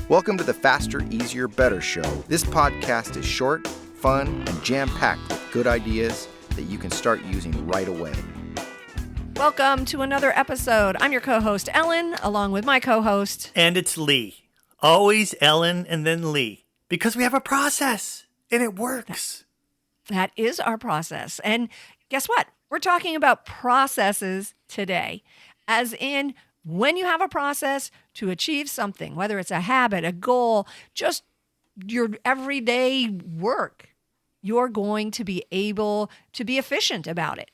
Welcome to the Faster, Easier, Better show. This podcast is short, fun, and jam-packed with good ideas that you can start using right away. Welcome to another episode. I'm your co-host, Ellen, along with my co-host. And it's Lee. Always Ellen and then Lee. Because we have a process, and it works. That is our process. And guess what? We're talking about processes today, as in when you have a process to achieve something, whether it's a habit, a goal, just your everyday work, you're going to be able to be efficient about it.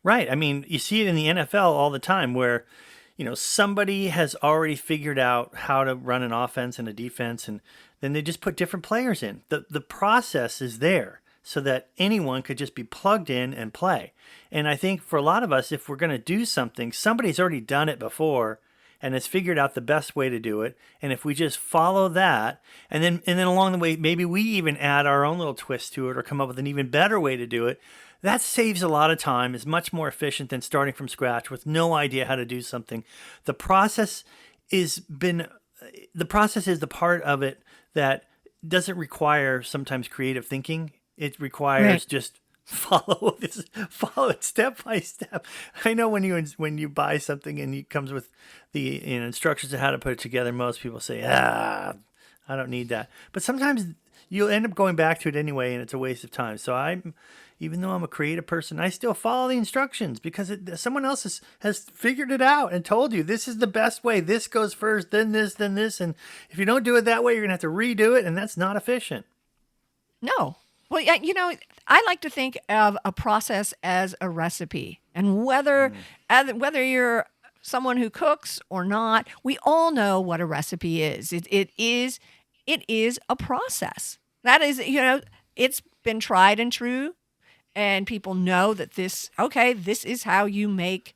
Right. I mean, you see it in the NFL all the time where, somebody has already figured out how to run an offense and a defense, and then they just put different players in. The process is there so that anyone could just be plugged in and play. And I think for a lot of us, if we're going to do something, somebody's already done it before and has figured out the best way to do it. And if we just follow that, and then along the way, maybe we even add our own little twist to it or come up with an even better way to do it, that saves a lot of time, is much more efficient than starting from scratch with no idea how to do something. The process is the part of it that doesn't require sometimes creative thinking. It requires just follow it step by step. I know when you buy something and it comes with the instructions on how to put it together, most people say, I don't need that. But sometimes you'll end up going back to it anyway, and it's a waste of time. So even though I'm a creative person, I still follow the instructions because someone else has figured it out and told you this is the best way. This goes first, then this, then this. And if you don't do it that way, you're going to have to redo it, and that's not efficient. No. Well, I like to think of a process as a recipe. And whether you're someone who cooks or not, we all know what a recipe is. It is a process. That is, it's been tried and true. And people know that this is how you make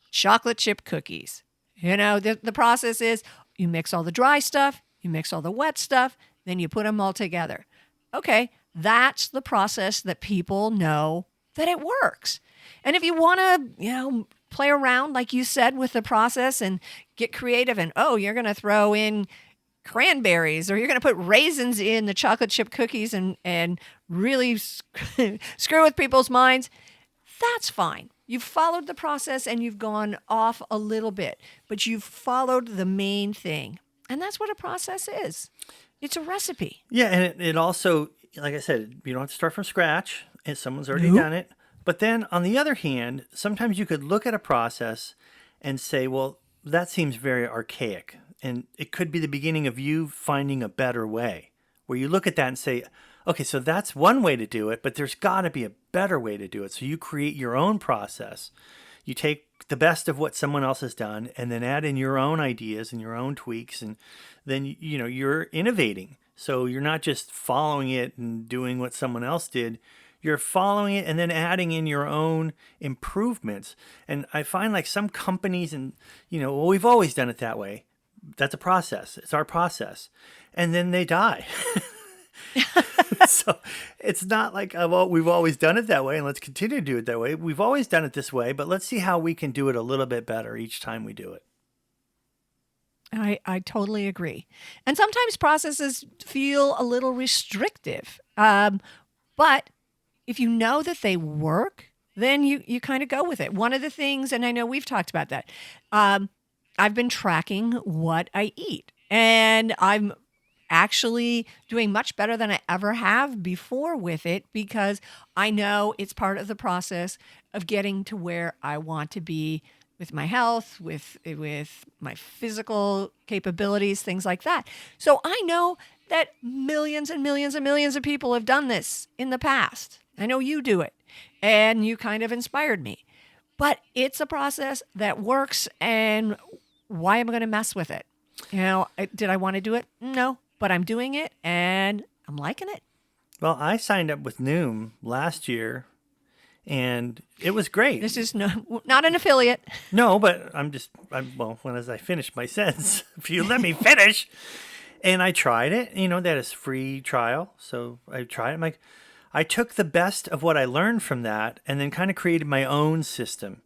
chocolate chip cookies. The process is you mix all the dry stuff, you mix all the wet stuff, then you put them all together. Okay, that's the process that people know that it works. And if you want to, play around, like you said, with the process and get creative and, you're going to throw in cranberries or you're going to put raisins in the chocolate chip cookies and really screw with people's minds, that's fine. You've followed the process and you've gone off a little bit, but you've followed the main thing. And that's what a process is. It's a recipe. Yeah, and it also, like I said, you don't have to start from scratch and someone's already done it. But then on the other hand, sometimes you could look at a process and say, well, that seems very archaic. And it could be the beginning of you finding a better way, where you look at that and say, okay, so that's one way to do it, but there's got to be a better way to do it. So you create your own process. You take the best of what someone else has done and then add in your own ideas and your own tweaks. And then, you're innovating. So you're not just following it and doing what someone else did. You're following it and then adding in your own improvements. And I find like some companies and, we've always done it that way. That's a process. It's our process. And then they die. So it's not like we've always done it that way and let's continue to do it that way. We've always done it this way, but let's see how we can do it a little bit better each time we do it. I totally agree. And sometimes processes feel a little restrictive. But if you know that they work, then you kind of go with it. One of the things, and I know we've talked about that, I've been tracking what I eat. And I'm actually doing much better than I ever have before with it because I know it's part of the process of getting to where I want to be with my health, with my physical capabilities, things like that. So I know that millions and millions and millions of people have done this in the past. I know you do it, and you kind of inspired me. But it's a process that works, and why am I going to mess with it? Did I want to do it? No, but I'm doing it, and I'm liking it. Well, I signed up with Noom last year, and it was great. This is not an affiliate. No, but as I finish my sentence, if you let me finish. And I tried it. They had a free trial, so I tried it. I'm like, I took the best of what I learned from that and then kind of created my own system.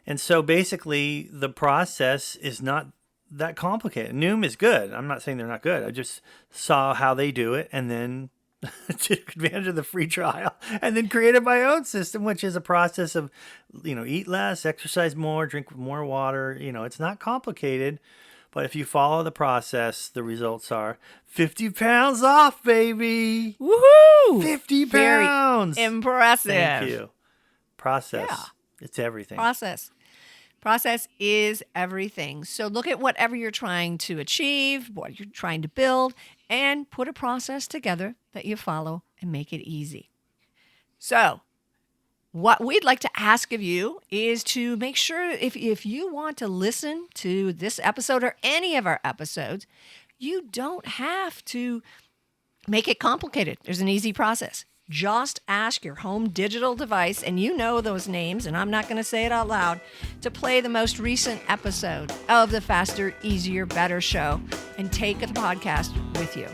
And so basically the process is not that complicated. Noom is good. I'm not saying they're not good. I just saw how they do it and then took advantage of the free trial and then created my own system, which is a process of, eat less, exercise more, drink more water. It's not complicated, but if you follow the process, the results are 50 pounds off, baby. Woohoo! 50 Very pounds. impressive. Thank you. Process. Yeah. It's everything. Process is everything. So look at whatever you're trying to achieve, what you're trying to build, and put a process together that you follow and make it easy. So what we'd like to ask of you is to make sure if you want to listen to this episode or any of our episodes, you don't have to make it complicated. There's an easy process. Just ask your home digital device, and you know those names, and I'm not going to say it out loud, to play the most recent episode of the Faster, Easier, Better show and take the podcast with you.